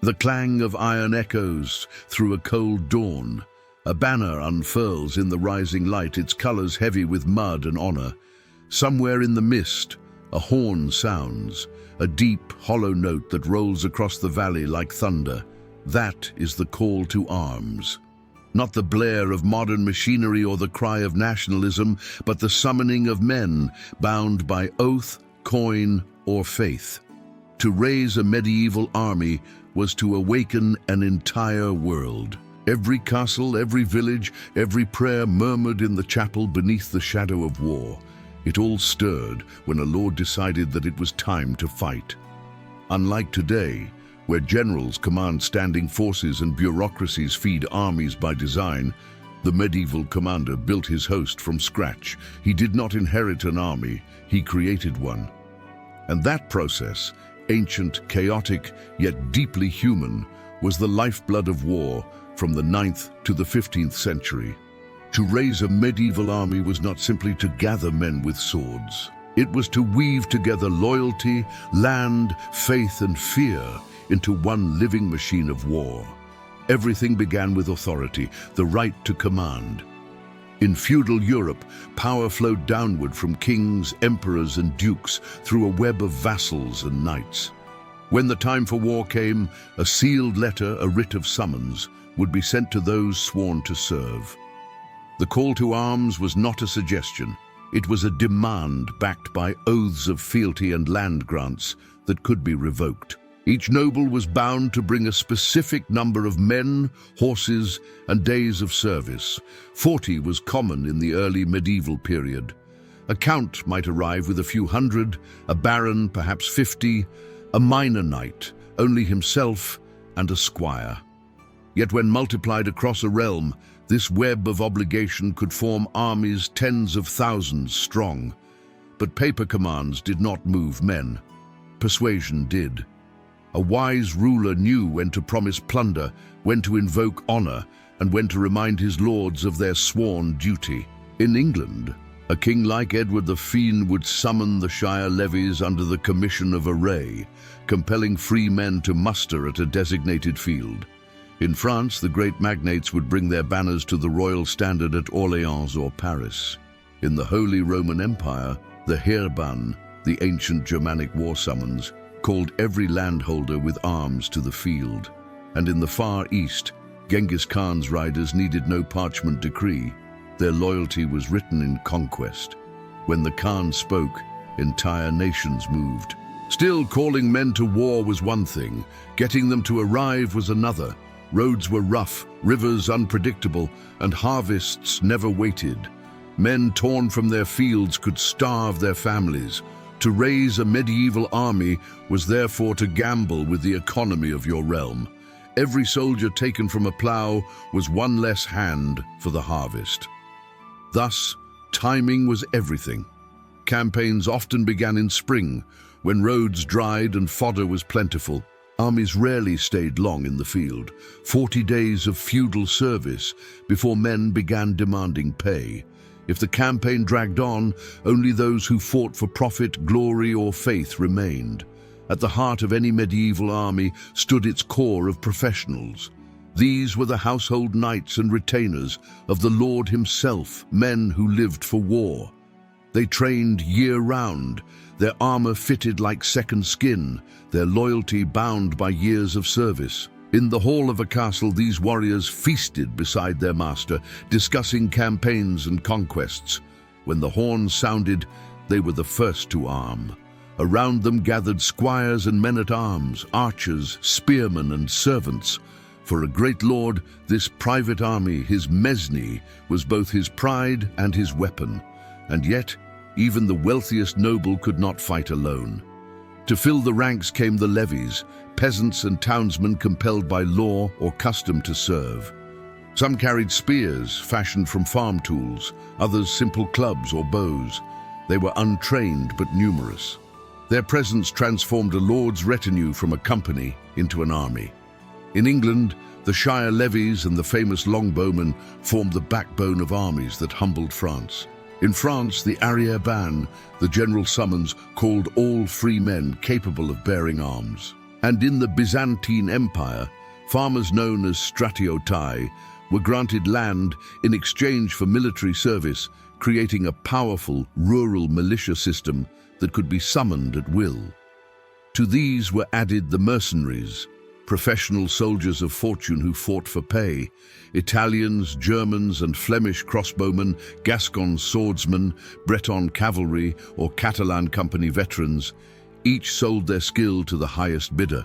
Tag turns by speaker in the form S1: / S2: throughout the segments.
S1: The clang of iron echoes through a cold dawn. A banner unfurls in the rising light, its colors heavy with mud and honor. Somewhere in the mist, a horn sounds, a deep, hollow note that rolls across the valley like thunder. That is the call to arms. Not the blare of modern machinery or the cry of nationalism, but the summoning of men bound by oath, coin, or faith. To raise a medieval army was to awaken an entire world. Every castle, every village, every prayer murmured in the chapel beneath the shadow of war. It all stirred when a lord decided that it was time to fight. Unlike today, where generals command standing forces and bureaucracies feed armies by design, the medieval commander built his host from scratch. He did not inherit an army, he created one. And that process, ancient, chaotic, yet deeply human, was the lifeblood of war from the 9th to the 15th century. To raise a medieval army was not simply to gather men with swords. It was to weave together loyalty, land, faith, and fear into one living machine of war. Everything began with authority, the right to command. In feudal Europe, power flowed downward from kings, emperors, and dukes through a web of vassals and knights. When the time for war came, a sealed letter, a writ of summons, would be sent to those sworn to serve. The call to arms was not a suggestion. It was a demand backed by oaths of fealty and land grants that could be revoked. Each noble was bound to bring a specific number of men, horses, and days of service. 40 was common in the early medieval period. A count might arrive with a few hundred, a baron perhaps 50, a minor knight, only himself, and a squire. Yet when multiplied across a realm, this web of obligation could form armies tens of thousands strong. But paper commands did not move men. Persuasion did. A wise ruler knew when to promise plunder, when to invoke honor, and when to remind his lords of their sworn duty. In England, a king like Edward the Fiend would summon the shire levies under the commission of array, compelling free men to muster at a designated field. In France, the great magnates would bring their banners to the royal standard at Orleans or Paris. In the Holy Roman Empire, the Heerban, the ancient Germanic war summons, called every landholder with arms to the field. And in the Far East, Genghis Khan's riders needed no parchment decree. Their loyalty was written in conquest. When the Khan spoke, entire nations moved. Still, calling men to war was one thing. Getting them to arrive was another. Roads were rough, rivers unpredictable, and harvests never waited. Men torn from their fields could starve their families. To raise a medieval army was therefore to gamble with the economy of your realm. Every soldier taken from a plow was one less hand for the harvest. Thus, timing was everything. Campaigns often began in spring, when roads dried and fodder was plentiful. Armies rarely stayed long in the field, 40 days of feudal service before men began demanding pay. If the campaign dragged on, only those who fought for profit, glory, or faith remained. At the heart of any medieval army stood its core of professionals. These were the household knights and retainers of the Lord himself, men who lived for war. They trained year-round, their armor fitted like second skin, their loyalty bound by years of service. In the hall of a castle, these warriors feasted beside their master, discussing campaigns and conquests. When the horn sounded, they were the first to arm. Around them gathered squires and men-at-arms, archers, spearmen, and servants. For a great lord, this private army, his mesney, was both his pride and his weapon. And yet, even the wealthiest noble could not fight alone. To fill the ranks came the levies, peasants and townsmen compelled by law or custom to serve. Some carried spears fashioned from farm tools, others simple clubs or bows. They were untrained but numerous. Their presence transformed a lord's retinue from a company into an army. In England, the shire levies and the famous longbowmen formed the backbone of armies that humbled France. In France, the arrière-ban, the general summons, called all free men capable of bearing arms. And in the Byzantine Empire, farmers known as stratiotai were granted land in exchange for military service, creating a powerful rural militia system that could be summoned at will. To these were added the mercenaries, professional soldiers of fortune who fought for pay. Italians, Germans and Flemish crossbowmen, Gascon swordsmen, Breton cavalry or Catalan company veterans, each sold their skill to the highest bidder.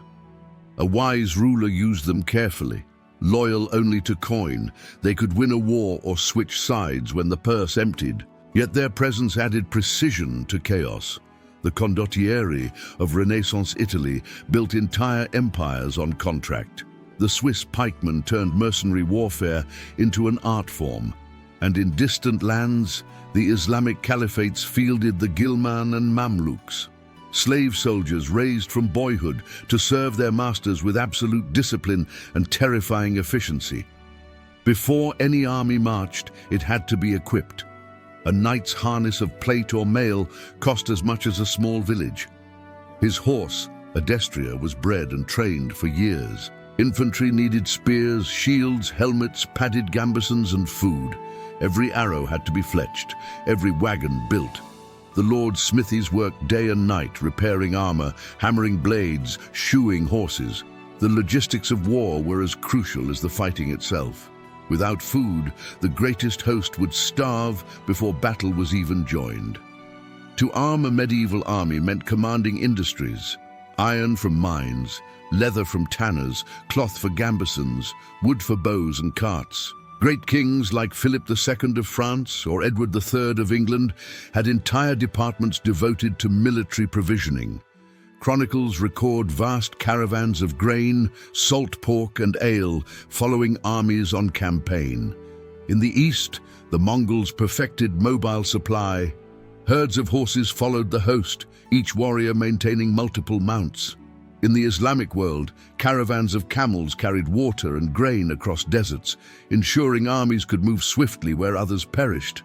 S1: A wise ruler used them carefully. Loyal only to coin, they could win a war or switch sides when the purse emptied. Yet their presence added precision to chaos. The condottieri of Renaissance Italy built entire empires on contract. The Swiss pikemen turned mercenary warfare into an art form. And in distant lands, the Islamic caliphates fielded the Ghilman and Mamluks. Slave soldiers raised from boyhood to serve their masters with absolute discipline and terrifying efficiency. Before any army marched, it had to be equipped. A knight's harness of plate or mail cost as much as a small village. His horse, a destrier, was bred and trained for years. Infantry needed spears, shields, helmets, padded gambesons and food. Every arrow had to be fletched, every wagon built. The lord's smithies worked day and night, repairing armor, hammering blades, shoeing horses. The logistics of war were as crucial as the fighting itself. Without food, the greatest host would starve before battle was even joined. To arm a medieval army meant commanding industries: iron from mines, leather from tanners, cloth for gambesons, wood for bows and carts. Great kings like Philip II of France or Edward III of England had entire departments devoted to military provisioning. Chronicles record vast caravans of grain, salt pork and ale following armies on campaign. In the east, the Mongols perfected mobile supply. Herds of horses followed the host, each warrior maintaining multiple mounts. In the Islamic world, caravans of camels carried water and grain across deserts, ensuring armies could move swiftly where others perished.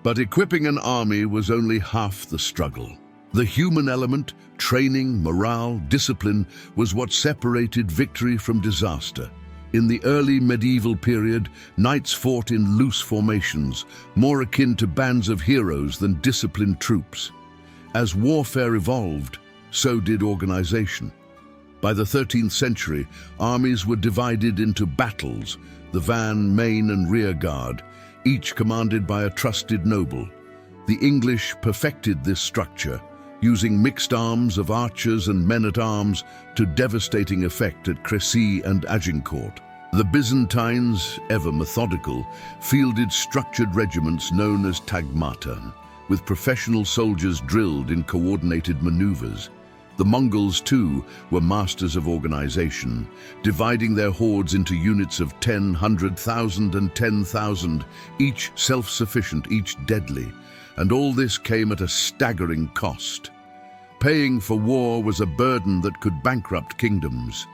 S1: But equipping an army was only half the struggle. The human element, training, morale, discipline, was what separated victory from disaster. In the early medieval period, knights fought in loose formations, more akin to bands of heroes than disciplined troops. As warfare evolved, so did organization. By the 13th century, armies were divided into battles, the van, main and rear guard, each commanded by a trusted noble. The English perfected this structure, using mixed arms of archers and men-at-arms to devastating effect at Crécy and Agincourt. The Byzantines, ever methodical, fielded structured regiments known as tagmata, with professional soldiers drilled in coordinated maneuvers. The Mongols, too, were masters of organization, dividing their hordes into units of 10, 100,000 and 10,000, each self-sufficient, each deadly. And all this came at a staggering cost. Paying for war was a burden that could bankrupt kingdoms.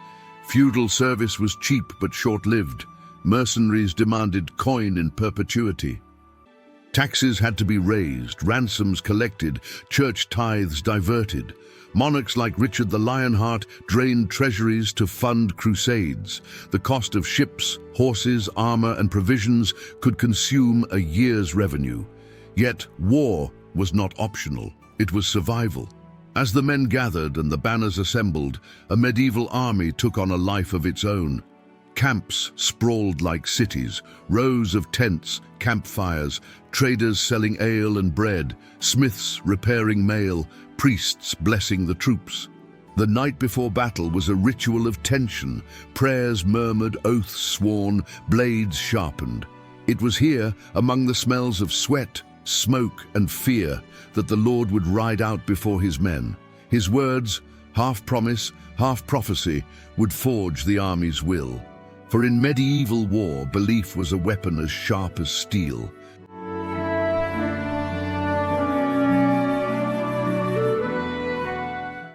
S1: Feudal service was cheap but short-lived. Mercenaries demanded coin in perpetuity. Taxes had to be raised, ransoms collected, church tithes diverted. Monarchs like Richard the Lionheart drained treasuries to fund crusades. The cost of ships, horses, armor, and provisions could consume a year's revenue. Yet war was not optional. It was survival. As the men gathered and the banners assembled, a medieval army took on a life of its own. Camps sprawled like cities, rows of tents, campfires, traders selling ale and bread, smiths repairing mail, priests blessing the troops. The night before battle was a ritual of tension, prayers murmured, oaths sworn, blades sharpened. It was here, among the smells of sweat, smoke and fear, that the Lord would ride out before his men. His words, half promise, half prophecy, would forge the army's will. For in medieval war, belief was a weapon as sharp as steel.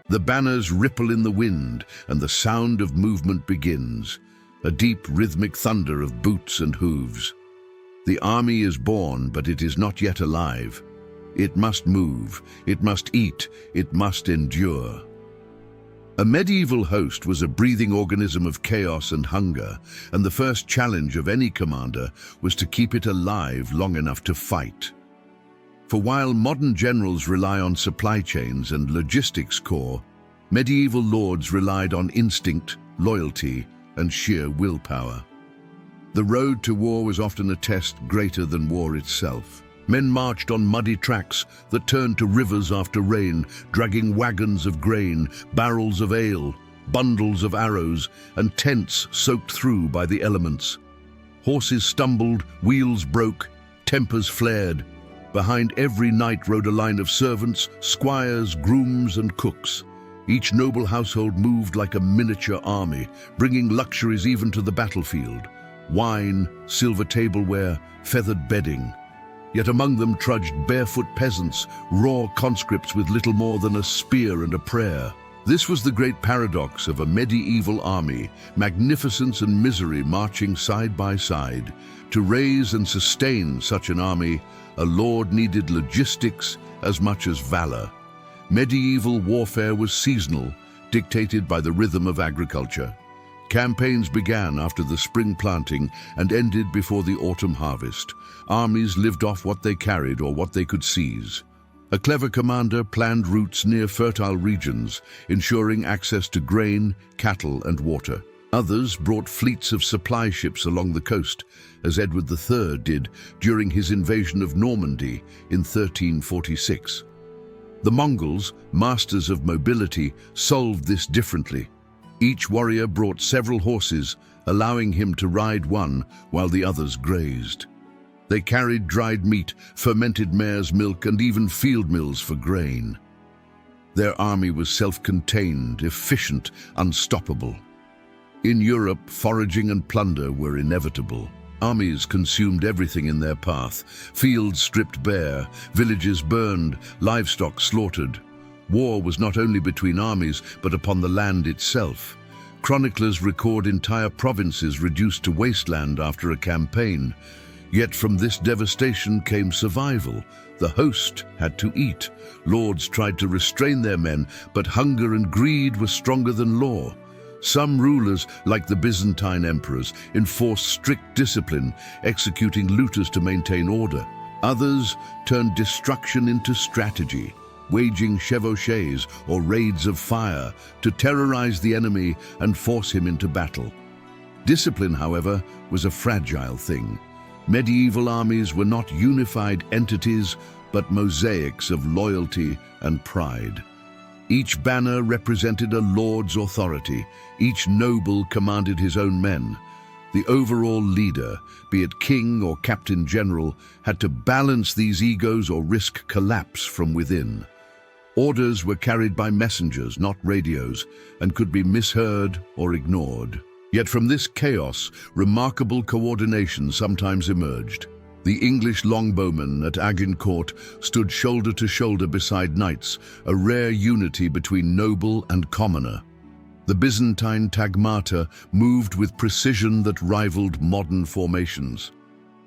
S1: The banners ripple in the wind, and the sound of movement begins, a deep rhythmic thunder of boots and hooves. The army is born, but it is not yet alive. It must move, it must eat, it must endure. A medieval host was a breathing organism of chaos and hunger, and the first challenge of any commander was to keep it alive long enough to fight. For while modern generals rely on supply chains and logistics core, medieval lords relied on instinct, loyalty, and sheer willpower. The road to war was often a test greater than war itself. Men marched on muddy tracks that turned to rivers after rain, dragging wagons of grain, barrels of ale, bundles of arrows, and tents soaked through by the elements. Horses stumbled, wheels broke, tempers flared. Behind every knight rode a line of servants, squires, grooms, and cooks. Each noble household moved like a miniature army, bringing luxuries even to the battlefield. Wine, silver tableware, feathered bedding. Yet among them trudged barefoot peasants, raw conscripts with little more than a spear and a prayer. This was the great paradox of a medieval army, magnificence and misery marching side by side. To raise and sustain such an army, a lord needed logistics as much as valor. Medieval warfare was seasonal, dictated by the rhythm of agriculture. Campaigns began after the spring planting and ended before the autumn harvest. Armies lived off what they carried or what they could seize. A clever commander planned routes near fertile regions, ensuring access to grain, cattle, and water. Others brought fleets of supply ships along the coast, as Edward III did during his invasion of Normandy in 1346. The Mongols, masters of mobility, solved this differently. Each warrior brought several horses, allowing him to ride one while the others grazed. They carried dried meat, fermented mare's milk, and even field mills for grain. Their army was self-contained, efficient, unstoppable. In Europe, foraging and plunder were inevitable. Armies consumed everything in their path, fields stripped bare, villages burned, livestock slaughtered. War was not only between armies, but upon the land itself. Chroniclers record entire provinces reduced to wasteland after a campaign. Yet from this devastation came survival. The host had to eat. Lords tried to restrain their men, but hunger and greed were stronger than law. Some rulers, like the Byzantine emperors, enforced strict discipline, executing looters to maintain order. Others turned destruction into strategy, waging chevauchées or raids of fire to terrorize the enemy and force him into battle. Discipline, however, was a fragile thing. Medieval armies were not unified entities, but mosaics of loyalty and pride. Each banner represented a lord's authority. Each noble commanded his own men. The overall leader, be it king or captain general, had to balance these egos or risk collapse from within. Orders were carried by messengers, not radios, and could be misheard or ignored. Yet from this chaos, remarkable coordination sometimes emerged. The English longbowmen at Agincourt stood shoulder to shoulder beside knights, a rare unity between noble and commoner. The Byzantine tagmata moved with precision that rivaled modern formations.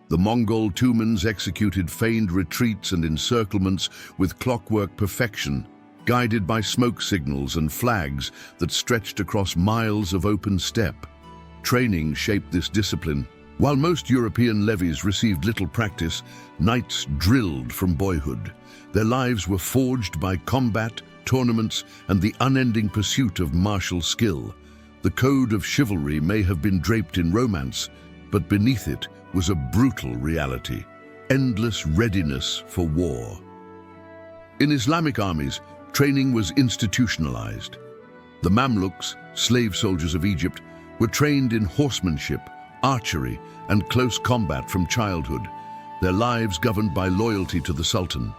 S1: The Mongol tumans executed feigned retreats and encirclements with clockwork perfection, guided by smoke signals and flags that stretched across miles of open steppe. Training shaped this discipline. While most European levies received little practice, knights drilled from boyhood. Their lives were forged by combat, tournaments, and the unending pursuit of martial skill. The code of chivalry may have been draped in romance, but beneath it was a brutal reality, endless readiness for war. In Islamic armies, training was institutionalized. The Mamluks, slave soldiers of Egypt, were trained in horsemanship, archery, and close combat from childhood, their lives governed by loyalty to the Sultan.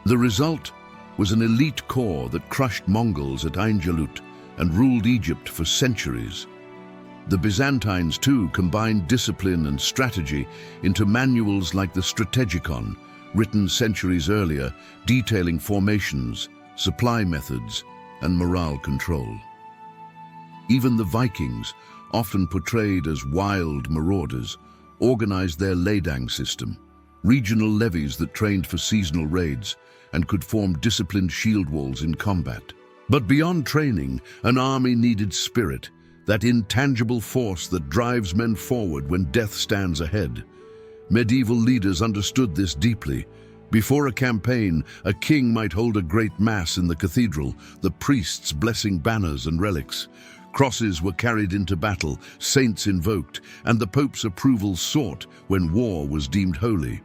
S1: The result was an elite corps that crushed Mongols at Ainjalut and ruled Egypt for centuries. The Byzantines, too, combined discipline and strategy into manuals like the Strategikon, written centuries earlier, detailing formations, supply methods, and morale control. Even the Vikings, often portrayed as wild marauders, organized their ledang system, regional levies that trained for seasonal raids and could form disciplined shield walls in combat. But beyond training, an army needed spirit, that intangible force that drives men forward when death stands ahead. Medieval leaders understood this deeply. Before a campaign, a king might hold a great mass in the cathedral, the priests blessing banners and relics. Crosses were carried into battle, saints invoked, and the Pope's approval sought when war was deemed holy.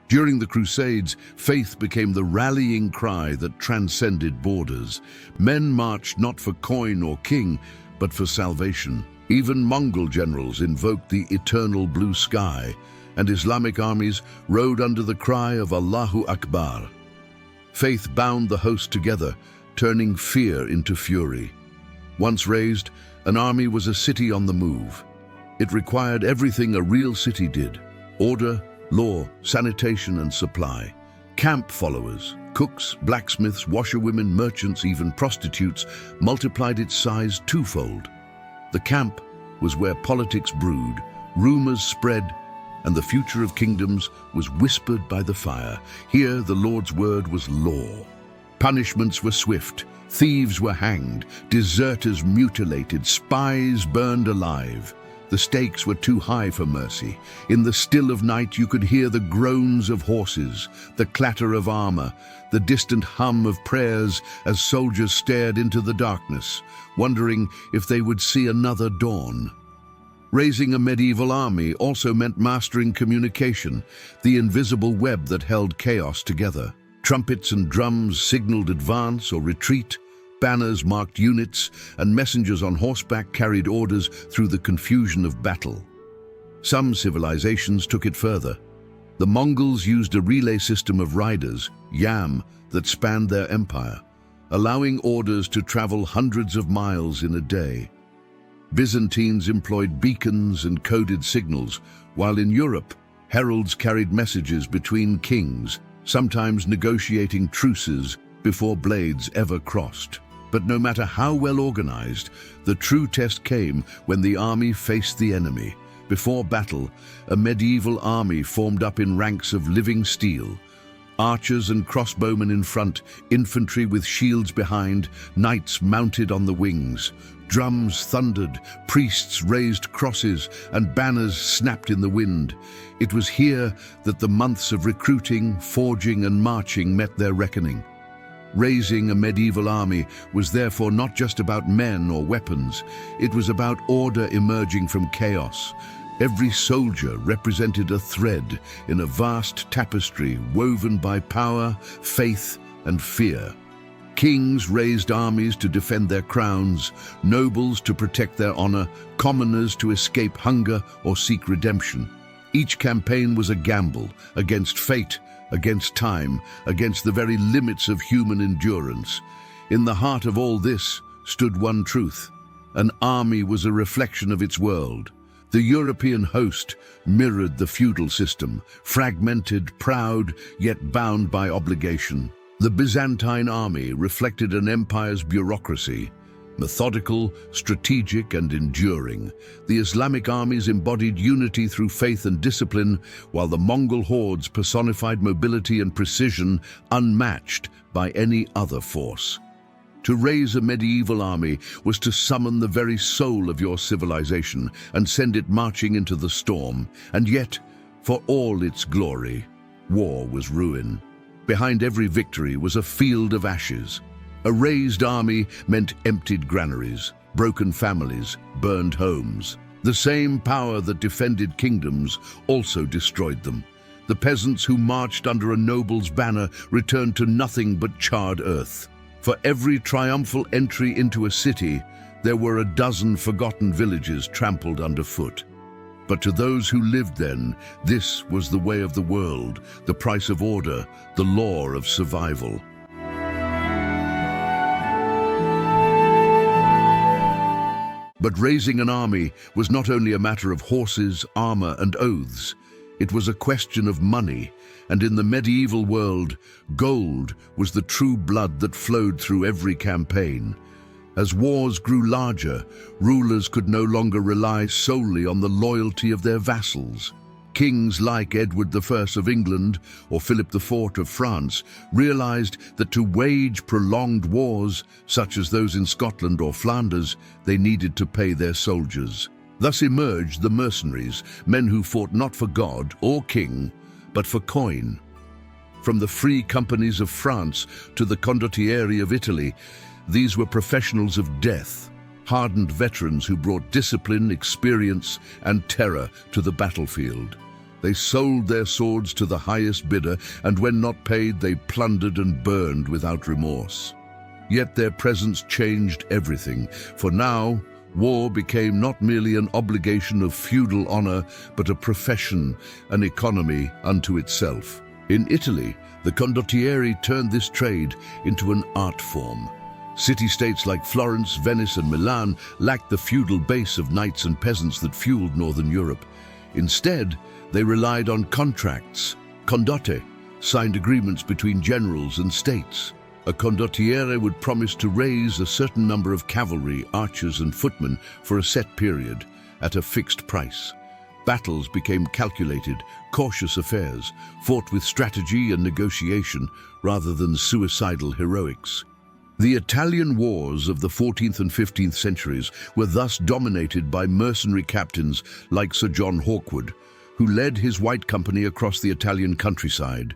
S1: During the Crusades, faith became the rallying cry that transcended borders. Men marched not for coin or king, but for salvation. Even Mongol generals invoked the eternal blue sky, and Islamic armies rode under the cry of Allahu Akbar. Faith bound the host together, turning fear into fury. Once raised, an army was a city on the move. It required everything a real city did: order, law, sanitation, and supply. Camp followers, cooks, blacksmiths, washerwomen, merchants, even prostitutes, multiplied its size twofold. The camp was where politics brewed, rumors spread, and the future of kingdoms was whispered by the fire. Here, the Lord's word was law. Punishments were swift. Thieves were hanged, deserters mutilated, spies burned alive. The stakes were too high for mercy. In the still of night you could hear the groans of horses, the clatter of armor, the distant hum of prayers as soldiers stared into the darkness, wondering if they would see another dawn. Raising a medieval army also meant mastering communication, the invisible web that held chaos together. Trumpets and drums signaled advance or retreat, banners marked units, and messengers on horseback carried orders through the confusion of battle. Some civilizations took it further. The Mongols used a relay system of riders, yam, that spanned their empire, allowing orders to travel hundreds of miles in a day. Byzantines employed beacons and coded signals, while in Europe, heralds carried messages between kings, sometimes negotiating truces before blades ever crossed. But no matter how well organized, the true test came when the army faced the enemy. Before battle, a medieval army formed up in ranks of living steel. Archers and crossbowmen in front, infantry with shields behind, knights mounted on the wings. Drums thundered, priests raised crosses, and banners snapped in the wind. It was here that the months of recruiting, forging, and marching met their reckoning. Raising a medieval army was therefore not just about men or weapons. It was about order emerging from chaos. Every soldier represented a thread in a vast tapestry woven by power, faith, and fear. Kings raised armies to defend their crowns, nobles to protect their honor, commoners to escape hunger or seek redemption. Each campaign was a gamble against fate, against time, against the very limits of human endurance. In the heart of all this stood one truth: an army was a reflection of its world. The European host mirrored the feudal system, fragmented, proud, yet bound by obligation. The Byzantine army reflected an empire's bureaucracy, methodical, strategic, and enduring. The Islamic armies embodied unity through faith and discipline, while the Mongol hordes personified mobility and precision unmatched by any other force. To raise a medieval army was to summon the very soul of your civilization and send it marching into the storm. And yet, for all its glory, war was ruin. Behind every victory was a field of ashes. A raised army meant emptied granaries, broken families, burned homes. The same power that defended kingdoms also destroyed them. The peasants who marched under a noble's banner returned to nothing but charred earth. For every triumphal entry into a city, there were a dozen forgotten villages trampled underfoot. But to those who lived then, this was the way of the world, the price of order, the law of survival. But raising an army was not only a matter of horses, armor, and oaths. It was a question of money, and in the medieval world, gold was the true blood that flowed through every campaign. As wars grew larger, rulers could no longer rely solely on the loyalty of their vassals. Kings like Edward I of England or Philip IV of France realized that to wage prolonged wars, such as those in Scotland or Flanders, they needed to pay their soldiers. Thus emerged the mercenaries, men who fought not for God or king, but for coin. From the free companies of France to the condottieri of Italy, these were professionals of death, hardened veterans who brought discipline, experience, and terror to the battlefield. They sold their swords to the highest bidder, and when not paid, they plundered and burned without remorse. Yet their presence changed everything, for now, war became not merely an obligation of feudal honor, but a profession, an economy unto itself. In Italy, the condottieri turned this trade into an art form. City-states like Florence, Venice, and Milan lacked the feudal base of knights and peasants that fueled northern Europe. Instead, they relied on contracts, condotte, signed agreements between generals and states. A condottiere would promise to raise a certain number of cavalry, archers, and footmen for a set period at a fixed price. Battles became calculated, cautious affairs, fought with strategy and negotiation rather than suicidal heroics. The Italian wars of the 14th and 15th centuries were thus dominated by mercenary captains like Sir John Hawkwood, who led his White Company across the Italian countryside,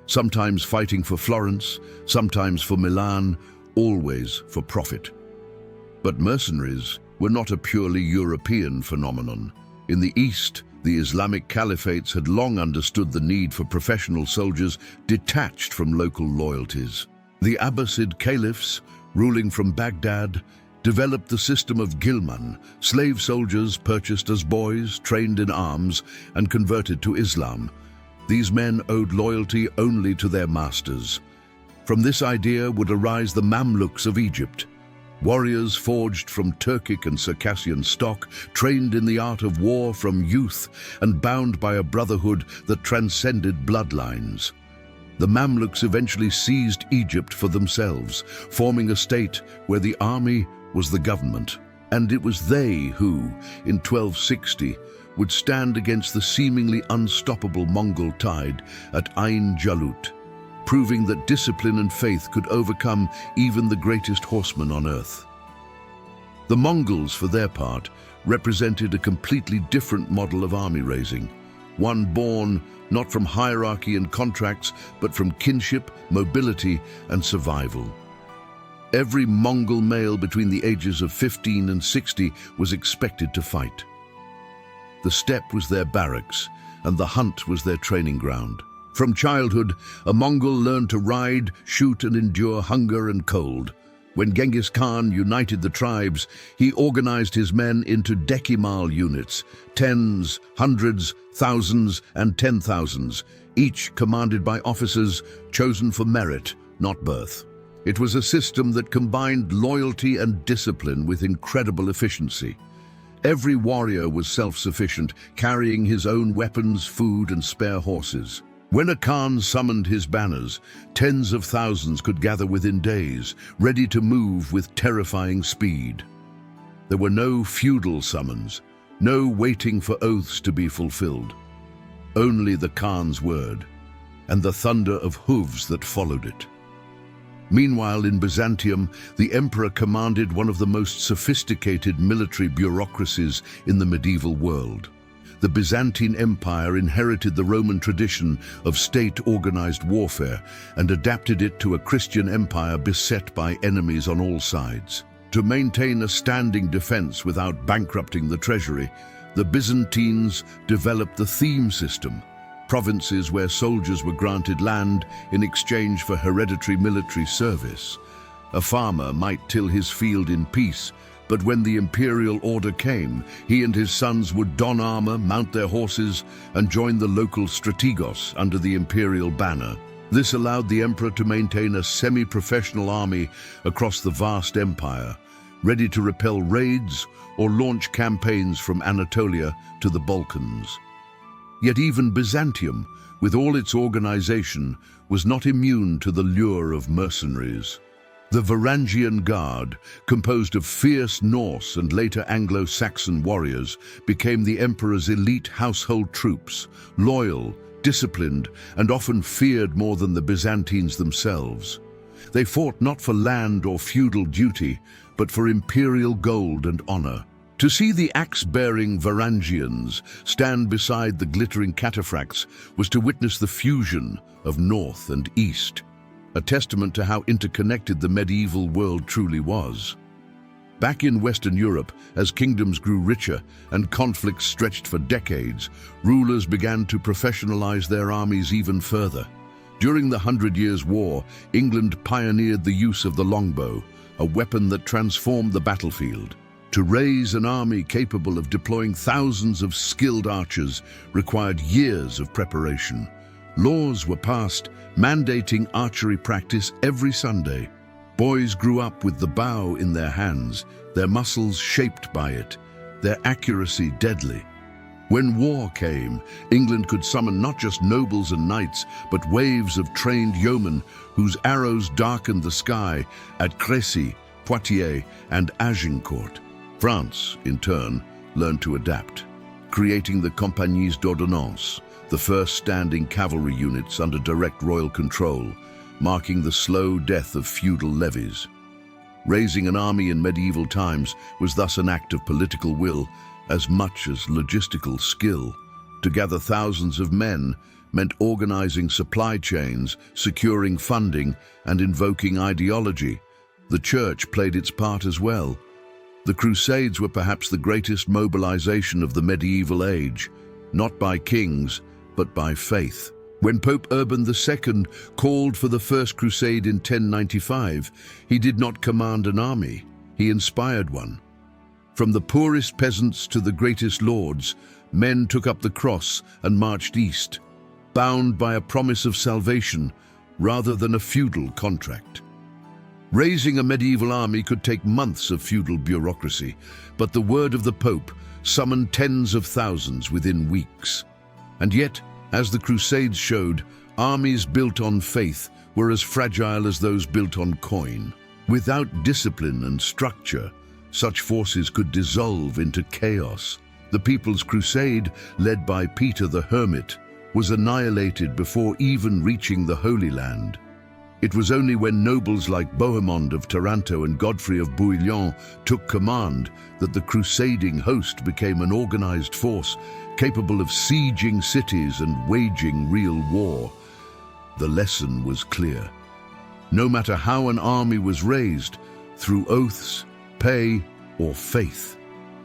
S1: sometimes fighting for Florence, sometimes for Milan, always for profit. But mercenaries were not a purely European phenomenon. In the East, the Islamic caliphates had long understood the need for professional soldiers detached from local loyalties. The Abbasid caliphs, ruling from Baghdad, developed the system of ghilman, slave soldiers purchased as boys, trained in arms, and converted to Islam. These men owed loyalty only to their masters. From this idea would arise the Mamluks of Egypt, warriors forged from Turkic and Circassian stock, trained in the art of war from youth, and bound by a brotherhood that transcended bloodlines. The Mamluks eventually seized Egypt for themselves, forming a state where the army was the government. And it was they who, in 1260, would stand against the seemingly unstoppable Mongol tide at Ain Jalut, proving that discipline and faith could overcome even the greatest horsemen on earth. The Mongols, for their part, represented a completely different model of army raising, one born not from hierarchy and contracts, but from kinship, mobility, and survival. Every Mongol male between the ages of 15 and 60 was expected to fight. The steppe was their barracks, and the hunt was their training ground. From childhood, a Mongol learned to ride, shoot, and endure hunger and cold. When Genghis Khan united the tribes, he organized his men into decimal units, tens, hundreds, thousands, and 10,000s, each commanded by officers chosen for merit, not birth. It was a system that combined loyalty and discipline with incredible efficiency. Every warrior was self-sufficient, carrying his own weapons, food, and spare horses. When a Khan summoned his banners, tens of thousands could gather within days, ready to move with terrifying speed. There were no feudal summons, no waiting for oaths to be fulfilled. Only the Khan's word, and the thunder of hooves that followed it. Meanwhile, in Byzantium, the emperor commanded one of the most sophisticated military bureaucracies in the medieval world. The Byzantine Empire inherited the Roman tradition of state-organized warfare and adapted it to a Christian empire beset by enemies on all sides. To maintain a standing defense without bankrupting the treasury, the Byzantines developed the theme system, provinces where soldiers were granted land in exchange for hereditary military service. A farmer might till his field in peace, but when the imperial order came, he and his sons would don armor, mount their horses, and join the local strategos under the imperial banner. This allowed the emperor to maintain a semi-professional army across the vast empire, ready to repel raids or launch campaigns from Anatolia to the Balkans. Yet even Byzantium, with all its organization, was not immune to the lure of mercenaries. The Varangian Guard, composed of fierce Norse and later Anglo-Saxon warriors, became the emperor's elite household troops, loyal, disciplined, and often feared more than the Byzantines themselves. They fought not for land or feudal duty, but for imperial gold and honor. To see the axe-bearing Varangians stand beside the glittering cataphracts was to witness the fusion of North and East, a testament to how interconnected the medieval world truly was. Back in Western Europe, as kingdoms grew richer and conflicts stretched for decades, rulers began to professionalize their armies even further. During the 100 Years' War, England pioneered the use of the longbow, a weapon that transformed the battlefield. To raise an army capable of deploying thousands of skilled archers required years of preparation. Laws were passed mandating archery practice every Sunday. Boys grew up with the bow in their hands, their muscles shaped by it, their accuracy deadly. When war came, England could summon not just nobles and knights, but waves of trained yeomen whose arrows darkened the sky at Crécy, Poitiers, and Agincourt. France, in turn, learned to adapt, creating the Compagnies d'Ordonnance, the first standing cavalry units under direct royal control, marking the slow death of feudal levies. Raising an army in medieval times was thus an act of political will as much as logistical skill. To gather thousands of men meant organizing supply chains, securing funding, and invoking ideology. The church played its part as well. The Crusades were perhaps the greatest mobilization of the medieval age, not by kings, but by faith. When Pope Urban II called for the First Crusade in 1095, he did not command an army, he inspired one. From the poorest peasants to the greatest lords, men took up the cross and marched east, bound by a promise of salvation rather than a feudal contract. Raising a medieval army could take months of feudal bureaucracy, but the word of the Pope summoned tens of thousands within weeks. And yet, as the Crusades showed, armies built on faith were as fragile as those built on coin. Without discipline and structure, such forces could dissolve into chaos. The People's Crusade, led by Peter the Hermit, was annihilated before even reaching the Holy Land. It was only when nobles like Bohemond of Taranto and Godfrey of Bouillon took command that the crusading host became an organized force capable of sieging cities and waging real war. The lesson was clear. No matter how an army was raised, through oaths, pay, or faith,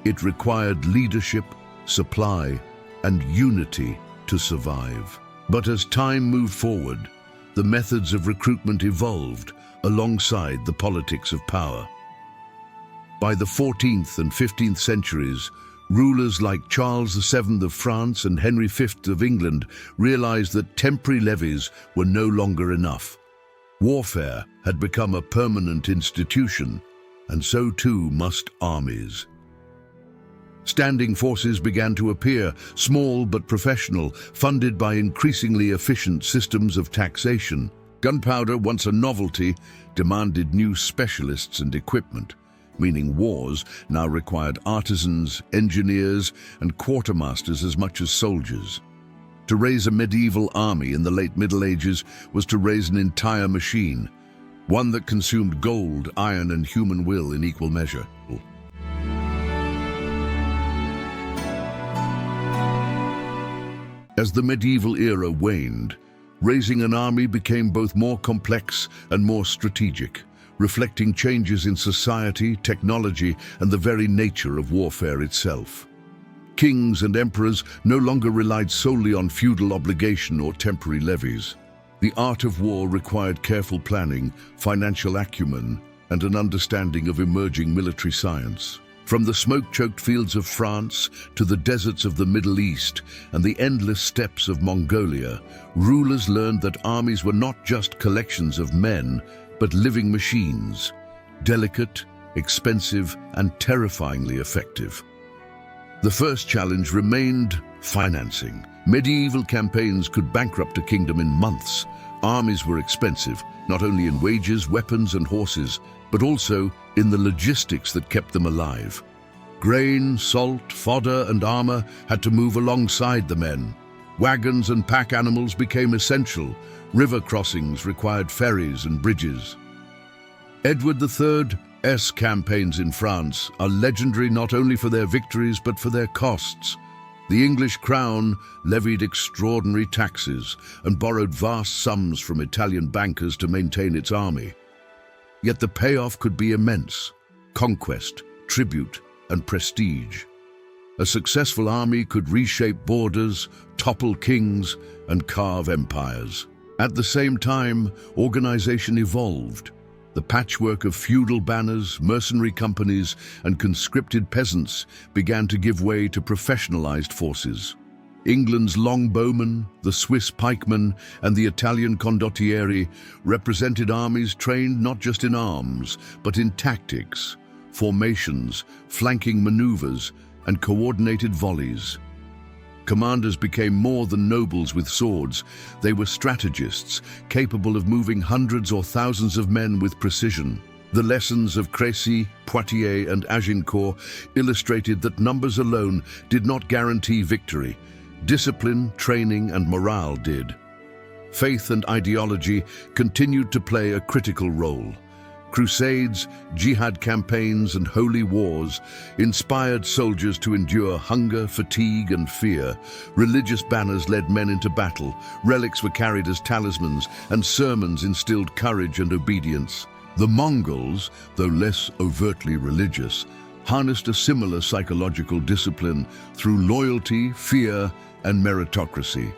S1: it required leadership, supply, and unity to survive. But as time moved forward, the methods of recruitment evolved alongside the politics of power. By the 14th and 15th centuries, rulers like Charles VII of France and Henry V of England realized that temporary levies were no longer enough. Warfare had become a permanent institution, and so too must armies. Standing forces began to appear, small but professional, funded by increasingly efficient systems of taxation. Gunpowder, once a novelty, demanded new specialists and equipment, meaning wars now required artisans, engineers, and quartermasters as much as soldiers. To raise a medieval army in the late Middle Ages was to raise an entire machine, one that consumed gold, iron, and human will in equal measure. As the medieval era waned, raising an army became both more complex and more strategic, reflecting changes in society, technology, and the very nature of warfare itself. Kings and emperors no longer relied solely on feudal obligation or temporary levies. The art of war required careful planning, financial acumen, and an understanding of emerging military science. From the smoke-choked fields of France to the deserts of the Middle East and the endless steppes of Mongolia, rulers learned that armies were not just collections of men, but living machines, delicate, expensive, and terrifyingly effective. The first challenge remained financing. Medieval campaigns could bankrupt a kingdom in months, Armies were expensive, not only in wages, weapons, and horses, but also in the logistics that kept them alive. Grain, salt, fodder, and armor had to move alongside the men. Wagons and pack animals became essential. River crossings required ferries and bridges. Edward III's campaigns in France are legendary not only for their victories but for their costs. The English crown levied extraordinary taxes and borrowed vast sums from Italian bankers to maintain its army. Yet the payoff could be immense: conquest, tribute, and prestige. A successful army could reshape borders, topple kings, and carve empires. At the same time, organization evolved. The patchwork of feudal banners, mercenary companies, and conscripted peasants began to give way to professionalized forces. England's longbowmen, the Swiss pikemen, and the Italian condottieri represented armies trained not just in arms, but in tactics, formations, flanking maneuvers, and coordinated volleys. Commanders became more than nobles with swords. They were strategists, capable of moving hundreds or thousands of men with precision. The lessons of Crécy, Poitiers, and Agincourt illustrated that numbers alone did not guarantee victory. Discipline, training, and morale did. Faith and ideology continued to play a critical role. Crusades, jihad campaigns, and holy wars inspired soldiers to endure hunger, fatigue, and fear. Religious banners led men into battle, relics were carried as talismans, and sermons instilled courage and obedience. The Mongols, though less overtly religious, harnessed a similar psychological discipline through loyalty, fear, and meritocracy.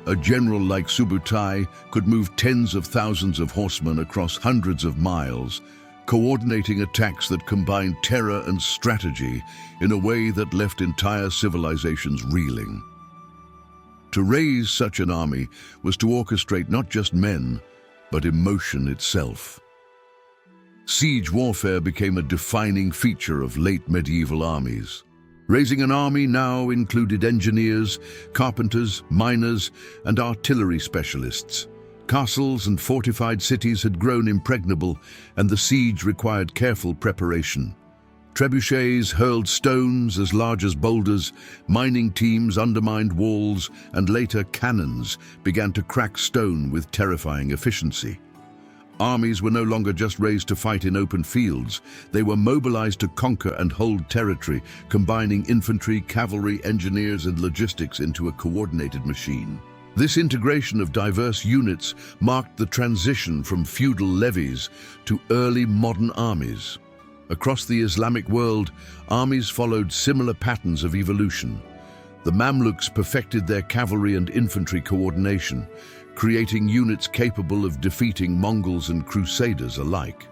S1: A general like Subutai could move tens of thousands of horsemen across hundreds of miles, coordinating attacks that combined terror and strategy in a way that left entire civilizations reeling. To raise such an army was to orchestrate not just men, but emotion itself. Siege warfare became a defining feature of late medieval armies. Raising an army now included engineers, carpenters, miners, and artillery specialists. Castles and fortified cities had grown impregnable, and the siege required careful preparation. Trebuchets hurled stones as large as boulders, mining teams undermined walls, and later cannons began to crack stone with terrifying efficiency. Armies were no longer just raised to fight in open fields. They were mobilized to conquer and hold territory, combining infantry, cavalry, engineers, and logistics into a coordinated machine. This integration of diverse units marked the transition from feudal levies to early modern armies. Across the Islamic world, armies followed similar patterns of evolution. The Mamluks perfected their cavalry and infantry coordination, creating units capable of defeating Mongols and Crusaders alike.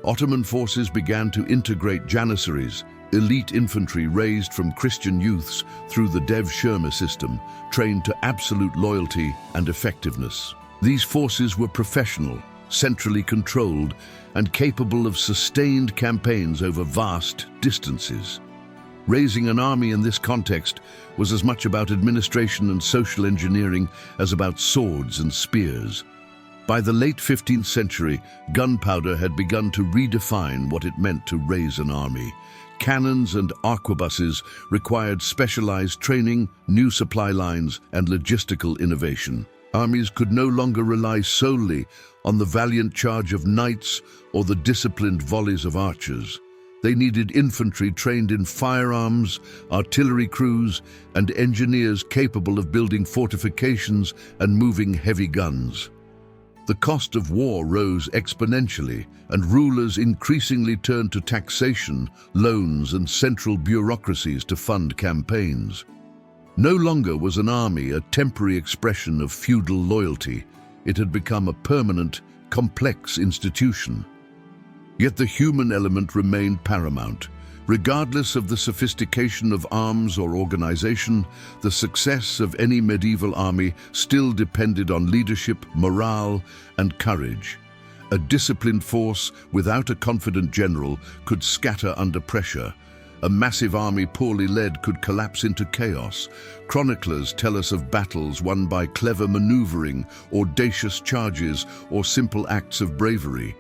S1: Ottoman forces began to integrate Janissaries, elite infantry raised from Christian youths through the Dev-Shirma system, trained to absolute loyalty and effectiveness. These forces were professional, centrally controlled, and capable of sustained campaigns over vast distances. Raising an army in this context was as much about administration and social engineering as about swords and spears. By the late 15th century, gunpowder had begun to redefine what it meant to raise an army. Cannons and arquebuses required specialized training, new supply lines, and logistical innovation. Armies could no longer rely solely on the valiant charge of knights or the disciplined volleys of archers. They needed infantry trained in firearms, artillery crews, and engineers capable of building fortifications and moving heavy guns. The cost of war rose exponentially, and rulers increasingly turned to taxation, loans, and central bureaucracies to fund campaigns. No longer was an army a temporary expression of feudal loyalty. It had become a permanent, complex institution. Yet the human element remained paramount. Regardless of the sophistication of arms or organization, the success of any medieval army still depended on leadership, morale, and courage. A disciplined force without a confident general could scatter under pressure, A massive army poorly led could collapse into chaos. Chroniclers tell us of battles won by clever maneuvering, audacious charges, or simple acts of bravery.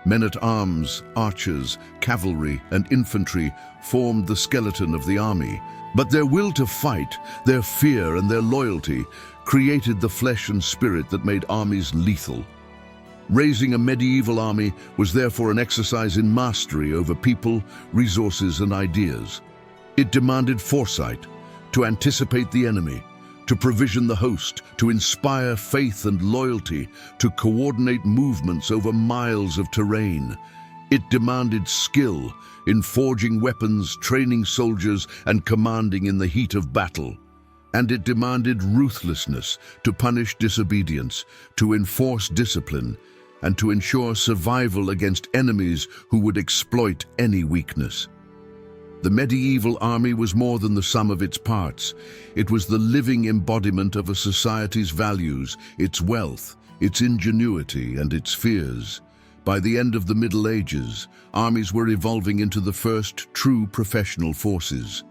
S1: Men-at-arms, archers, cavalry, and infantry formed the skeleton of the army. But their will to fight, their fear and their loyalty created the flesh and spirit that made armies lethal. Raising a medieval army was therefore an exercise in mastery over people, resources, and ideas. It demanded foresight, to anticipate the enemy, to provision the host, to inspire faith and loyalty, to coordinate movements over miles of terrain. It demanded skill in forging weapons, training soldiers, and commanding in the heat of battle. And it demanded ruthlessness to punish disobedience, to enforce discipline, and to ensure survival against enemies who would exploit any weakness. The medieval army was more than the sum of its parts. It was the living embodiment of a society's values, its wealth, its ingenuity, and its fears. By the end of the Middle Ages, armies were evolving into the first true professional forces.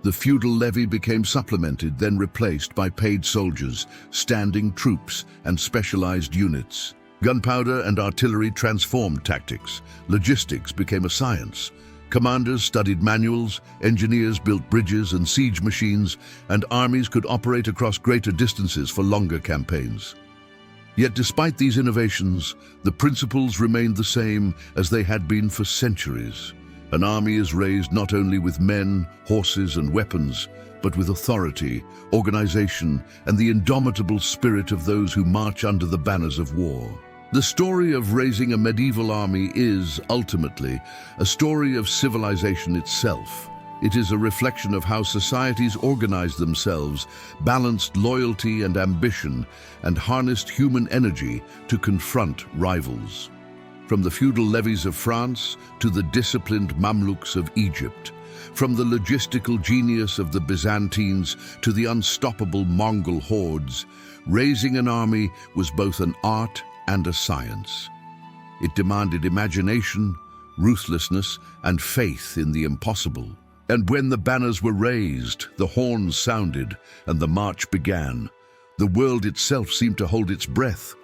S1: The feudal levy became supplemented, then replaced by paid soldiers, standing troops, and specialized units. Gunpowder and artillery transformed tactics. Logistics became a science. Commanders studied manuals, engineers built bridges and siege machines, and armies could operate across greater distances for longer campaigns. Yet despite these innovations, the principles remained the same as they had been for centuries. An army is raised not only with men, horses, and weapons, but with authority, organization, and the indomitable spirit of those who march under the banners of war. The story of raising a medieval army is, ultimately, a story of civilization itself. It is a reflection of how societies organized themselves, balanced loyalty and ambition, and harnessed human energy to confront rivals. From the feudal levies of France to the disciplined Mamluks of Egypt, from the logistical genius of the Byzantines to the unstoppable Mongol hordes, raising an army was both an art and a science. It demanded imagination, ruthlessness, and faith in the impossible. And when the banners were raised, the horns sounded, and the march began, the world itself seemed to hold its breath.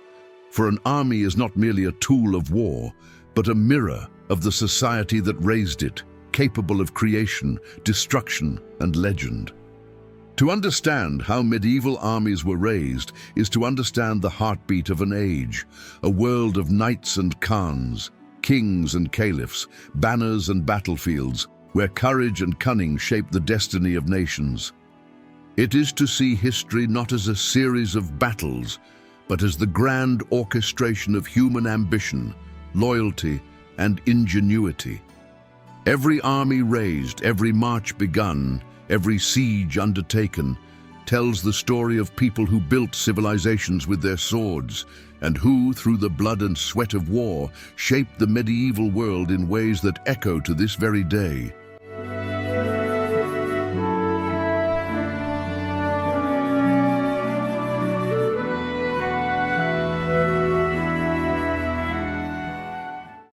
S1: For an army is not merely a tool of war, but a mirror of the society that raised it, capable of creation, destruction, and legend. To understand how medieval armies were raised is to understand the heartbeat of an age, a world of knights and khans, kings and caliphs, banners and battlefields, where courage and cunning shape the destiny of nations. It is to see history not as a series of battles, but as the grand orchestration of human ambition, loyalty, and ingenuity. Every army raised, every march begun, every siege undertaken, tells the story of people who built civilizations with their swords, and who, through the blood and sweat of war, shaped the medieval world in ways that echo to this very day.